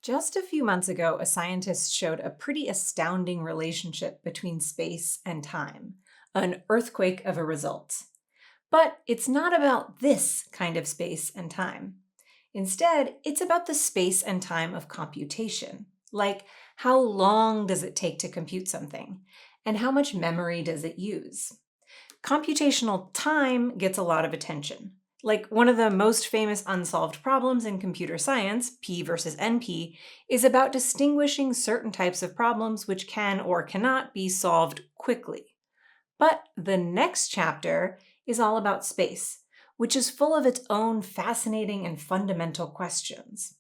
Just a few months ago, a scientist showed a pretty astounding relationship between space and time, an earthquake of a result. But it's not about this kind of space and time. Instead, it's about the space and time of computation. Like, how long does it take to compute something? And how much memory does it use? Computational time gets a lot of attention. Like one of the most famous unsolved problems in computer science, P versus NP, is about distinguishing certain types of problems which can or cannot be solved quickly. But the next chapter is all about space, which is full of its own fascinating and fundamental questions.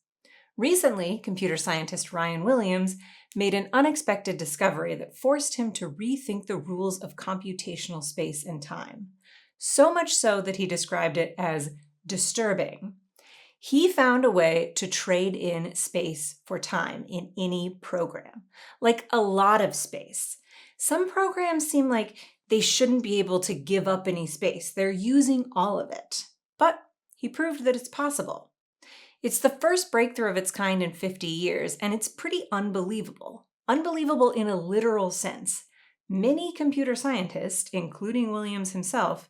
Recently, computer scientist Ryan Williams made an unexpected discovery that forced him to rethink the rules of computational space and time. So much so that he described it as disturbing. He found a way to trade in space for time in any program, like a lot of space. Some programs seem like they shouldn't be able to give up any space. They're using all of it. But he proved that it's possible. It's the first breakthrough of its kind in 50 years, and it's pretty unbelievable. Unbelievable in a literal sense. Many computer scientists, including Williams himself,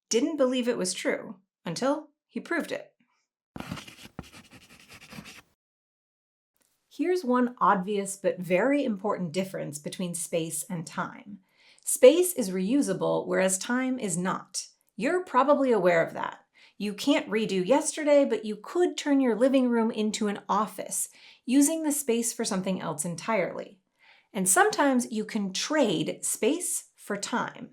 didn't believe it was true until he proved it. Here's one obvious but very important difference between space and time. Space is reusable, whereas time is not. You're probably aware of that. You can't redo yesterday, but you could turn your living room into an office, using the space for something else entirely. And sometimes you can trade space for time.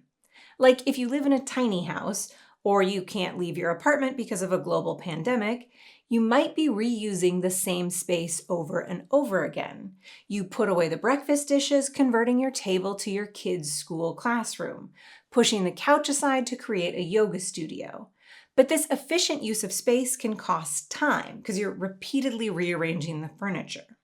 Like if you live in a tiny house, or you can't leave your apartment because of a global pandemic, you might be reusing the same space over and over again. You put away the breakfast dishes, converting your table to your kids' school classroom, pushing the couch aside to create a yoga studio. But this efficient use of space can cost time because you're repeatedly rearranging the furniture.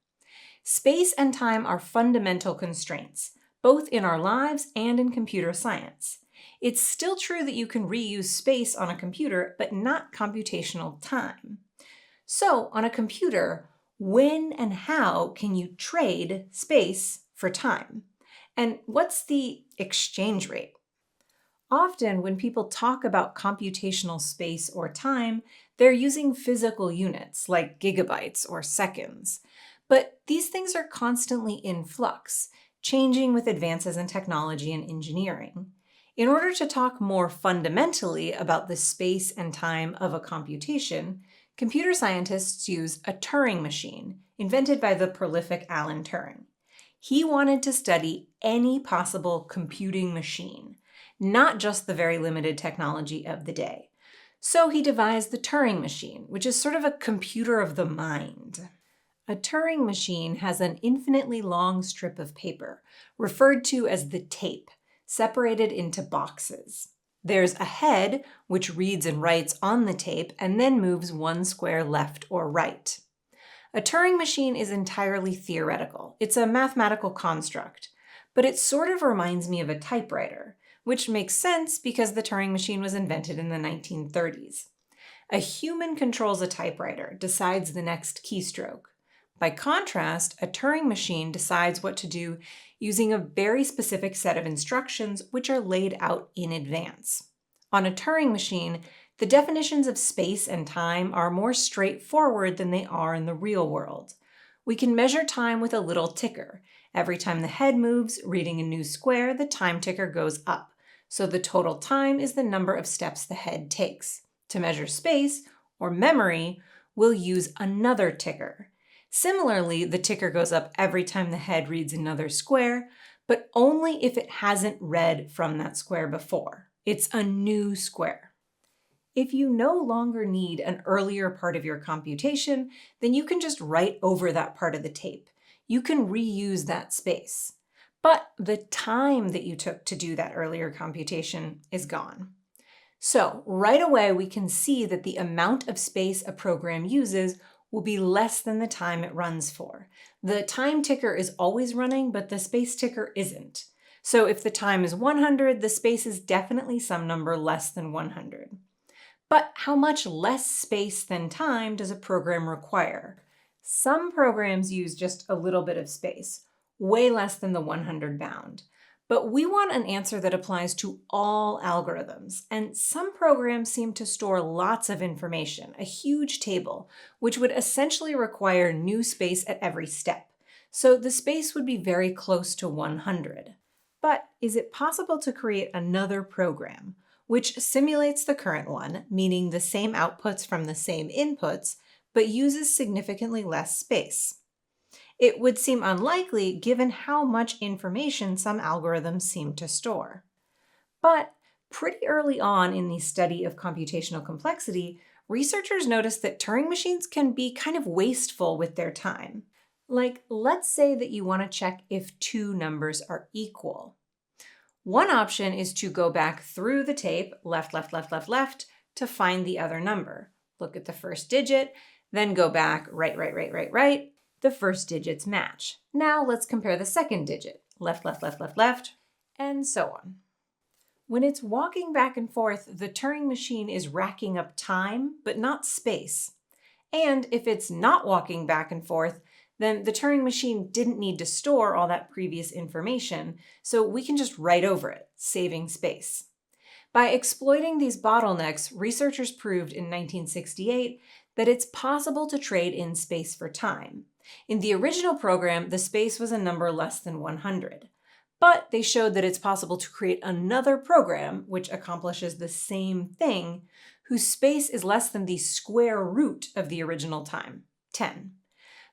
Space and time are fundamental constraints, both in our lives and in computer science. It's still true that you can reuse space on a computer, but not computational time. So, on a computer, when and how can you trade space for time? And what's the exchange rate? Often, when people talk about computational space or time, they're using physical units like gigabytes or seconds. But these things are constantly in flux, changing with advances in technology and engineering. In order to talk more fundamentally about the space and time of a computation, computer scientists use a Turing machine, invented by the prolific Alan Turing. He wanted to study any possible computing machine, not just the very limited technology of the day. So he devised the Turing machine, which is sort of a computer of the mind. A Turing machine has an infinitely long strip of paper, referred to as the tape, separated into boxes. There's a head, which reads and writes on the tape and then moves one square left or right. A Turing machine is entirely theoretical. It's a mathematical construct, but it sort of reminds me of a typewriter, which makes sense because the Turing machine was invented in the 1930s. A human controls a typewriter, decides the next keystroke. By contrast, a Turing machine decides what to do using a very specific set of instructions which are laid out in advance. On a Turing machine, the definitions of space and time are more straightforward than they are in the real world. We can measure time with a little ticker. Every time the head moves, reading a new square, the time ticker goes up. So the total time is the number of steps the head takes. To measure space, or memory, we'll use another ticker. Similarly, the ticker goes up every time the head reads another square, but only if it hasn't read from that square before. It's a new square. If you no longer need an earlier part of your computation, then you can just write over that part of the tape. You can reuse that space. But the time that you took to do that earlier computation is gone. So right away, we can see that the amount of space a program uses will be less than the time it runs for. The time ticker is always running, but the space ticker isn't. So if the time is 100, the space is definitely some number less than 100. But how much less space than time does a program require? Some programs use just a little bit of space, way less than the 100 bound. But we want an answer that applies to all algorithms, and some programs seem to store lots of information, a huge table, which would essentially require new space at every step. So the space would be very close to 100. But is it possible to create another program, which simulates the current one, meaning the same outputs from the same inputs, but uses significantly less space? It would seem unlikely given how much information some algorithms seem to store. But pretty early on in the study of computational complexity, researchers noticed that Turing machines can be kind of wasteful with their time. Like, let's say that you want to check if two numbers are equal. One option is to go back through the tape, left, left, left, left, left, to find the other number. Look at the first digit, then go back right, right, right, right, right. The first digits match. Now let's compare the second digit. Left, left, left, left, left, and so on. When it's walking back and forth, the Turing machine is racking up time, but not space. And if it's not walking back and forth, then the Turing machine didn't need to store all that previous information, so we can just write over it, saving space. By exploiting these bottlenecks, researchers proved in 1968 that it's possible to trade in space for time. In the original program, the space was a number less than 100. But they showed that it's possible to create another program which accomplishes the same thing, whose space is less than the square root of the original time, 10.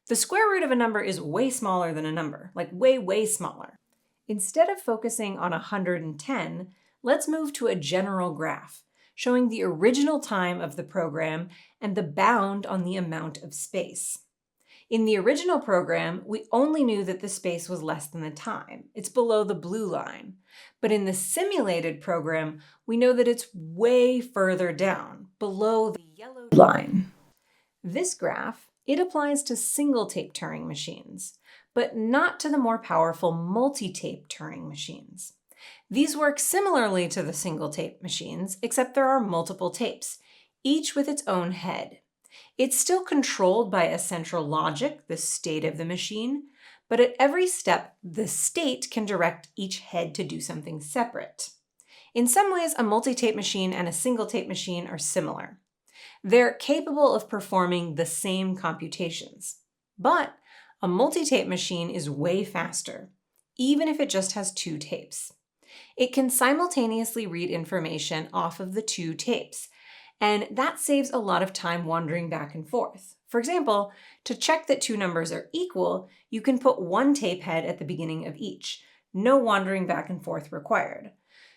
The square root of a number is way smaller than a number, like way, way smaller. Instead of focusing on 110, let's move to a general graph, showing the original time of the program and the bound on the amount of space. In the original program, we only knew that the space was less than the time. It's below the blue line. But in the simulated program, we know that it's way further down, below the yellow line. This graph, it applies to single-tape Turing machines, but not to the more powerful multi-tape Turing machines. These work similarly to the single-tape machines, except there are multiple tapes, each with its own head. It's still controlled by a central logic, the state of the machine, but at every step, the state can direct each head to do something separate. In some ways, a multi-tape machine and a single-tape machine are similar. They're capable of performing the same computations, but a multi-tape machine is way faster, even if it just has two tapes. It can simultaneously read information off of the two tapes, and that saves a lot of time wandering back and forth. For example, to check that two numbers are equal, you can put one tape head at the beginning of each. No wandering back and forth required.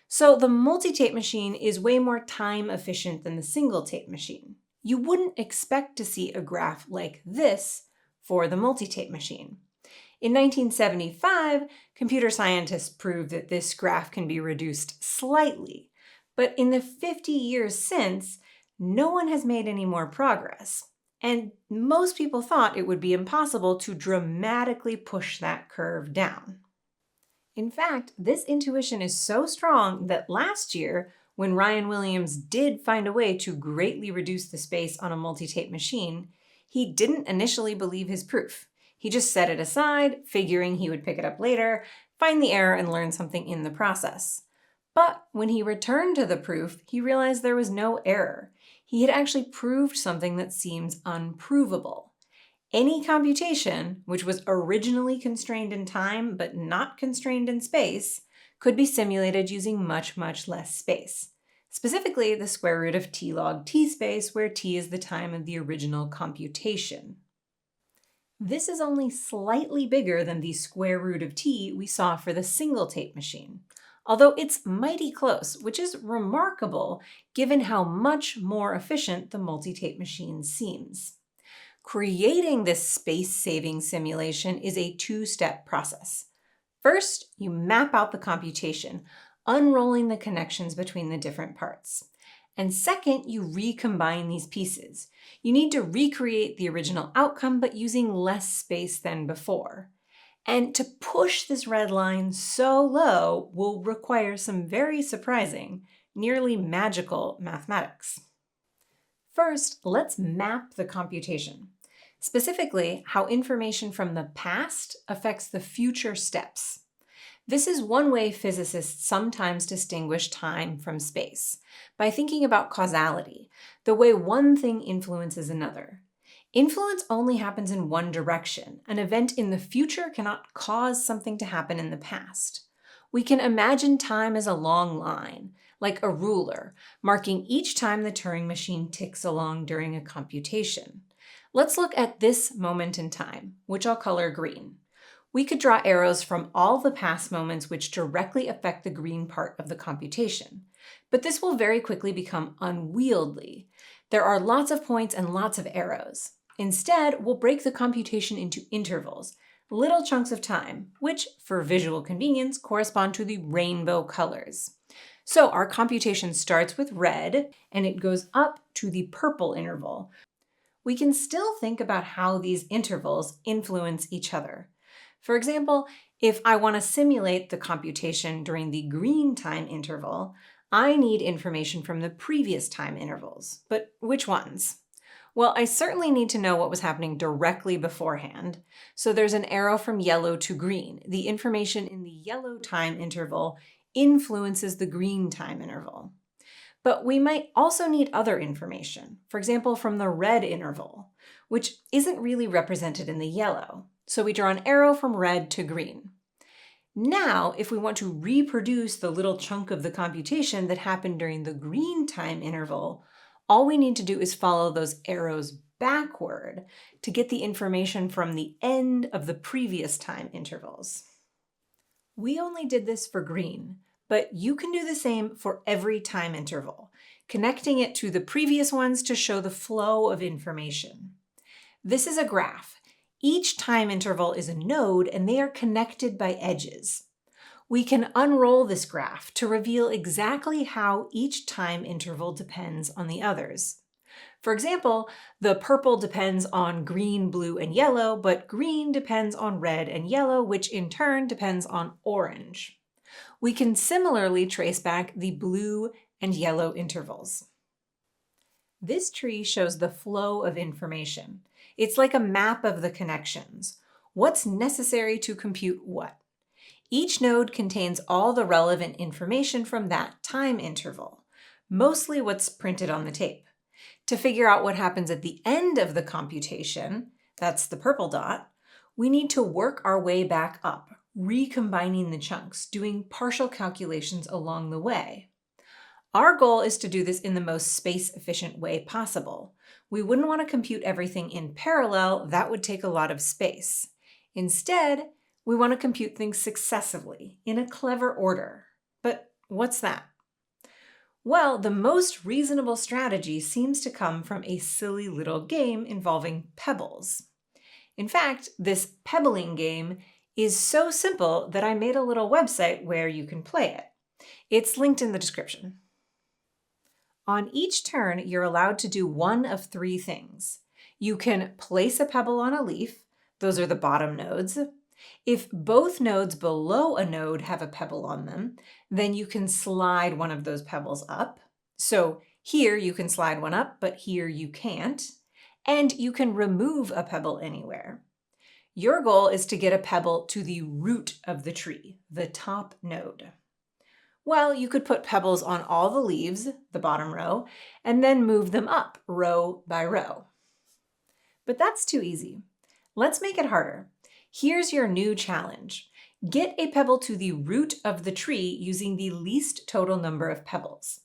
So the multi-tape machine is way more time efficient than the single-tape machine. You wouldn't expect to see a graph like this for the multi-tape machine. In 1975, computer scientists proved that this graph can be reduced slightly, but in the 50 years since, no one has made any more progress. And most people thought it would be impossible to dramatically push that curve down. In fact, this intuition is so strong that last year, when Ryan Williams did find a way to greatly reduce the space on a multi-tape machine, he didn't initially believe his proof. He just set it aside, figuring he would pick it up later, find the error, and learn something in the process. But when he returned to the proof, he realized there was no error. He had actually proved something that seems unprovable. Any computation, which was originally constrained in time but not constrained in space, could be simulated using much, much less space. Specifically, the square root of t log t space, where t is the time of the original computation. This is only slightly bigger than the square root of t we saw for the single-tape machine, although it's mighty close, which is remarkable given how much more efficient the multi-tape machine seems. Creating this space-saving simulation is a two-step process. First, you map out the computation, unrolling the connections between the different parts. And second, you recombine these pieces. You need to recreate the original outcome, but using less space than before. And to push this red line so low will require some very surprising, nearly magical mathematics. First, let's map the computation. Specifically, how information from the past affects the future steps. This is one way physicists sometimes distinguish time from space, by thinking about causality, the way one thing influences another. Influence only happens in one direction. An event in the future cannot cause something to happen in the past. We can imagine time as a long line, like a ruler, marking each time the Turing machine ticks along during a computation. Let's look at this moment in time, which I'll color green. We could draw arrows from all the past moments which directly affect the green part of the computation. But this will very quickly become unwieldy. There are lots of points and lots of arrows. Instead, we'll break the computation into intervals, little chunks of time, which, for visual convenience, correspond to the rainbow colors. So our computation starts with red, and it goes up to the purple interval. We can still think about how these intervals influence each other. For example, if I want to simulate the computation during the green time interval, I need information from the previous time intervals. But which ones? Well, I certainly need to know what was happening directly beforehand. So there's an arrow from yellow to green. The information in the yellow time interval influences the green time interval. But we might also need other information, for example, from the red interval, which isn't really represented in the yellow. So we draw an arrow from red to green. Now, if we want to reproduce the little chunk of the computation that happened during the green time interval, all we need to do is follow those arrows backward to get the information from the end of the previous time intervals. We only did this for green, but you can do the same for every time interval, connecting it to the previous ones to show the flow of information. This is a graph. Each time interval is a node, and they are connected by edges. We can unroll this graph to reveal exactly how each time interval depends on the others. For example, the purple depends on green, blue, and yellow, but green depends on red and yellow, which in turn depends on orange. We can similarly trace back the blue and yellow intervals. This tree shows the flow of information. It's like a map of the connections. What's necessary to compute what? Each node contains all the relevant information from that time interval, mostly what's printed on the tape. To figure out what happens at the end of the computation, that's the purple dot, we need to work our way back up, recombining the chunks, doing partial calculations along the way. Our goal is to do this in the most space-efficient way possible. We wouldn't want to compute everything in parallel. That would take a lot of space. Instead, we want to compute things successively, in a clever order. But what's that? Well, the most reasonable strategy seems to come from a silly little game involving pebbles. In fact, this pebbling game is so simple that I made a little website where you can play it. It's linked in the description. On each turn, you're allowed to do one of three things. You can place a pebble on a leaf. Those are the bottom nodes. If both nodes below a node have a pebble on them, then you can slide one of those pebbles up. So here you can slide one up, but here you can't. And you can remove a pebble anywhere. Your goal is to get a pebble to the root of the tree, the top node. Well, you could put pebbles on all the leaves, the bottom row, and then move them up row by row. But that's too easy. Let's make it harder. Here's your new challenge. Get a pebble to the root of the tree using the least total number of pebbles.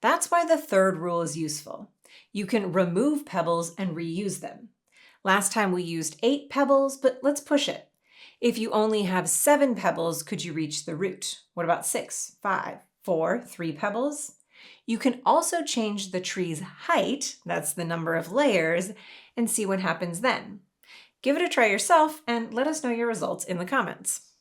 That's why the third rule is useful. You can remove pebbles and reuse them. Last time we used 8 pebbles, but let's push it. If you only have 7 pebbles, could you reach the root? What about 6, 5, 4, 3 pebbles? You can also change the tree's height, that's the number of layers, and see what happens then. Give it a try yourself and let us know your results in the comments.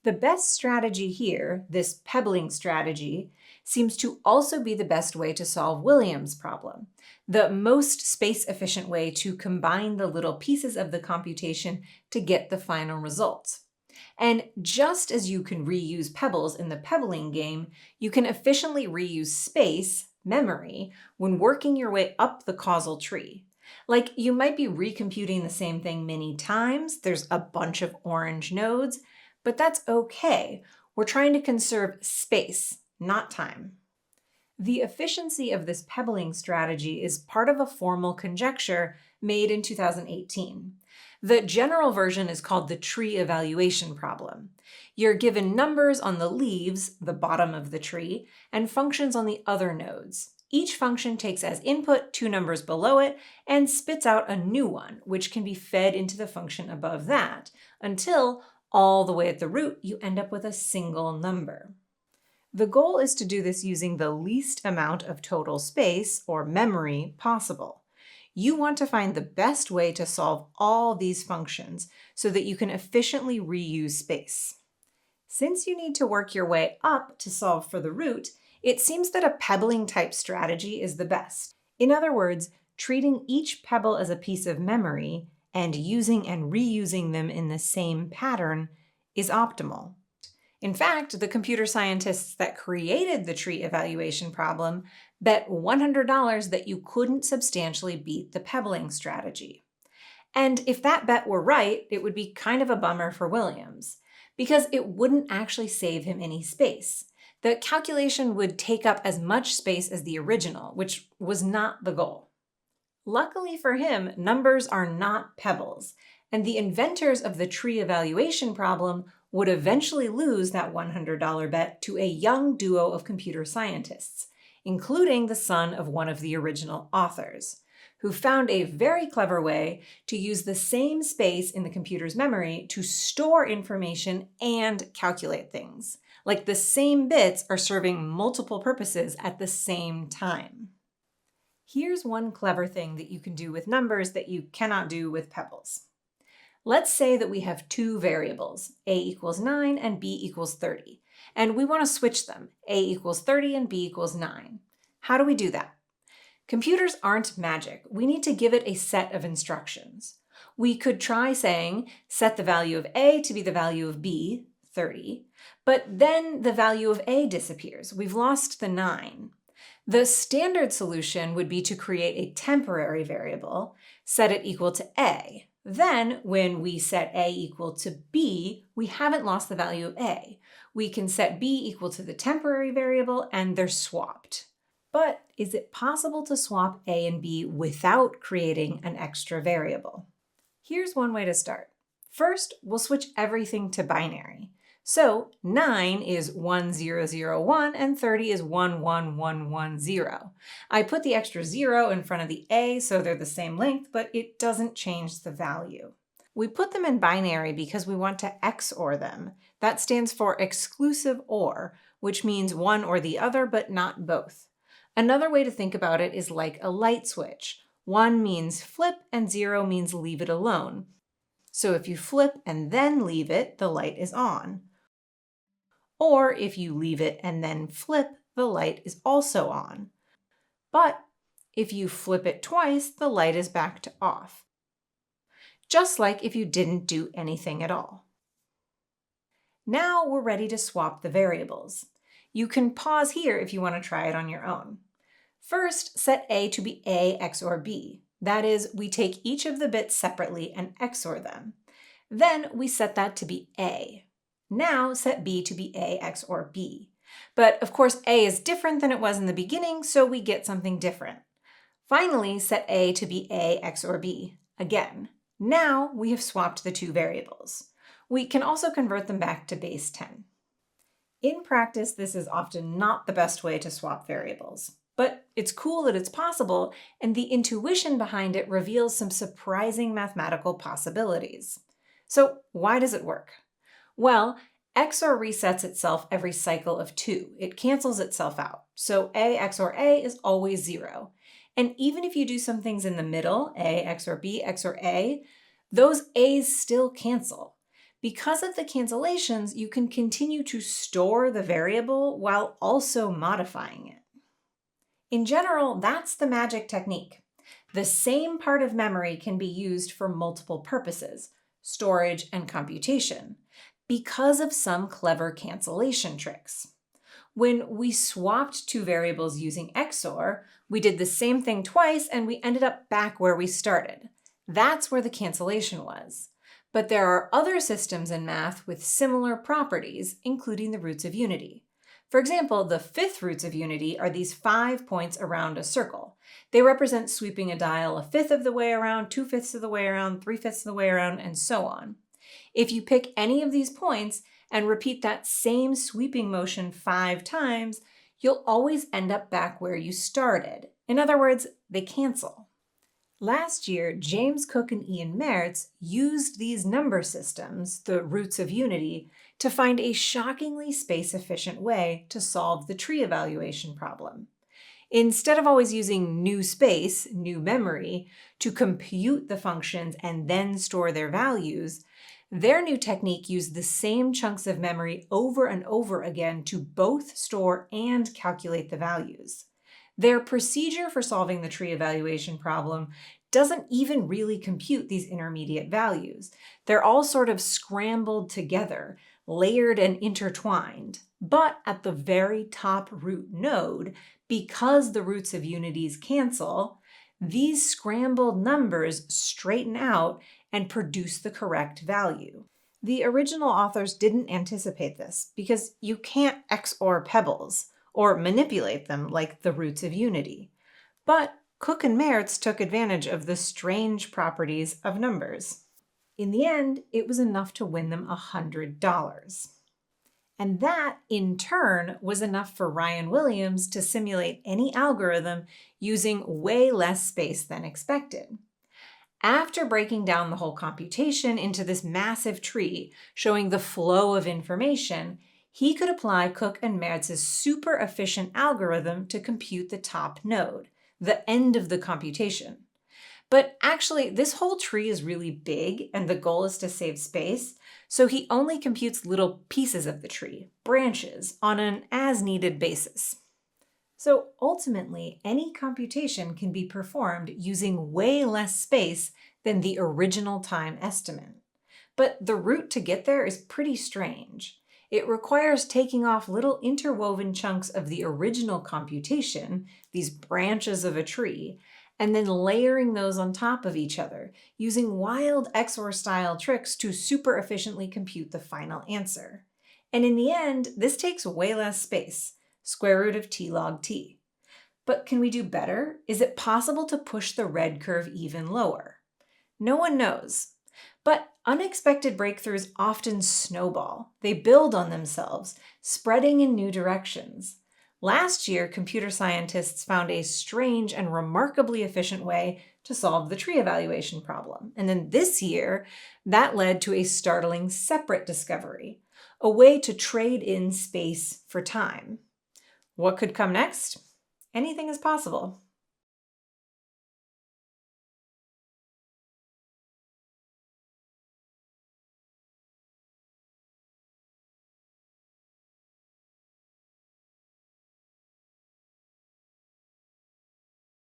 The best strategy here, this pebbling strategy, seems to also be the best way to solve William's problem, the most space-efficient way to combine the little pieces of the computation to get the final results. And just as you can reuse pebbles in the pebbling game, you can efficiently reuse space, memory, when working your way up the causal tree. Like, you might be recomputing the same thing many times. There's a bunch of orange nodes, but that's okay. We're trying to conserve space, not time. The efficiency of this pebbling strategy is part of a formal conjecture made in 2018. The general version is called the tree evaluation problem. You're given numbers on the leaves, the bottom of the tree, and functions on the other nodes. Each function takes as input two numbers below it and spits out a new one, which can be fed into the function above that, until all the way at the root you end up with a single number. The goal is to do this using the least amount of total space, or memory, possible. You want to find the best way to solve all these functions so that you can efficiently reuse space. Since you need to work your way up to solve for the root, it seems that a pebbling type strategy is the best. In other words, treating each pebble as a piece of memory and using and reusing them in the same pattern is optimal. In fact, the computer scientists that created the tree evaluation problem bet $100 that you couldn't substantially beat the pebbling strategy. And if that bet were right, it would be kind of a bummer for Williams, because it wouldn't actually save him any space. The calculation would take up as much space as the original, which was not the goal. Luckily for him, numbers are not pebbles, and the inventors of the tree evaluation problem would eventually lose that $100 bet to a young duo of computer scientists, including the son of one of the original authors, who found a very clever way to use the same space in the computer's memory to store information and calculate things. Like the same bits are serving multiple purposes at the same time. Here's one clever thing that you can do with numbers that you cannot do with pebbles. Let's say that we have two variables, a equals 9 and b equals 30, and we want to switch them, a equals 30 and b equals 9. How do we do that? Computers aren't magic. We need to give it a set of instructions. We could try saying, set the value of a to be the value of b, 30, but then the value of a disappears. We've lost the 9. The standard solution would be to create a temporary variable, set it equal to a. Then, when we set a equal to b, we haven't lost the value of a. We can set b equal to the temporary variable, and they're swapped. But is it possible to swap a and b without creating an extra variable? Here's one way to start. First, we'll switch everything to binary. So 9 is 1001 and 30 is 11110. I put the extra 0 in front of the a so they're the same length, but it doesn't change the value. We put them in binary because we want to XOR them. That stands for exclusive OR, which means one or the other, but not both. Another way to think about it is like a light switch. 1 means flip and 0 means leave it alone. So if you flip and then leave it, the light is on. Or if you leave it and then flip, the light is also on. But if you flip it twice, the light is back to off. Just like if you didn't do anything at all. Now we're ready to swap the variables. You can pause here if you want to try it on your own. First, set a to be a XOR b. That is, we take each of the bits separately and XOR them. Then we set that to be a. Now set b to be a XOR b. But of course a is different than it was in the beginning, so we get something different. Finally, set a to be a XOR b again. Now we have swapped the two variables. We can also convert them back to base 10. In practice, this is often not the best way to swap variables. But it's cool that it's possible, and the intuition behind it reveals some surprising mathematical possibilities. So why does it work? Well, XOR resets itself every cycle of 2. It cancels itself out. So a XOR a is always 0. And even if you do some things in the middle, a XOR b XOR a, those a's still cancel. Because of the cancellations, you can continue to store the variable while also modifying it. In general, that's the magic technique. The same part of memory can be used for multiple purposes, storage and computation, because of some clever cancellation tricks. When we swapped two variables using XOR, we did the same thing twice and we ended up back where we started. That's where the cancellation was. But there are other systems in math with similar properties, including the roots of unity. For example, the fifth roots of unity are these 5 points around a circle. They represent sweeping a dial a fifth of the way around, 2/5 of the way around, 3/5 of the way around, and so on. If you pick any of these points and repeat that same sweeping motion 5 times, you'll always end up back where you started. In other words, they cancel. Last year, James Cook and Ian Mertz used these number systems, the roots of unity, to find a shockingly space-efficient way to solve the tree evaluation problem. Instead of always using new space, new memory, to compute the functions and then store their values, their new technique used the same chunks of memory over and over again to both store and calculate the values. Their procedure for solving the tree evaluation problem doesn't even really compute these intermediate values. They're all sort of scrambled together, layered and intertwined. But at the very top root node, because the roots of unities cancel, these scrambled numbers straighten out and produce the correct value. The original authors didn't anticipate this because you can't XOR pebbles or manipulate them like the roots of unity. But Cook and Mertz took advantage of the strange properties of numbers. In the end, it was enough to win them $100. And that, in turn, was enough for Ryan Williams to simulate any algorithm using way less space than expected. After breaking down the whole computation into this massive tree showing the flow of information, he could apply Cook and Mertz's super efficient algorithm to compute the top node, the end of the computation. But actually, this whole tree is really big and the goal is to save space, so he only computes little pieces of the tree, branches, on an as-needed basis. So ultimately, any computation can be performed using way less space than the original time estimate. But the route to get there is pretty strange. It requires taking off little interwoven chunks of the original computation, these branches of a tree, and then layering those on top of each other, using wild XOR-style tricks to super efficiently compute the final answer. And in the end, this takes way less space, square root of t log t. But can we do better? Is it possible to push the red curve even lower? No one knows. But unexpected breakthroughs often snowball. They build on themselves, spreading in new directions. Last year, computer scientists found a strange and remarkably efficient way to solve the tree evaluation problem. And then this year, that led to a startling separate discovery, a way to trade in space for time. What could come next? Anything is possible.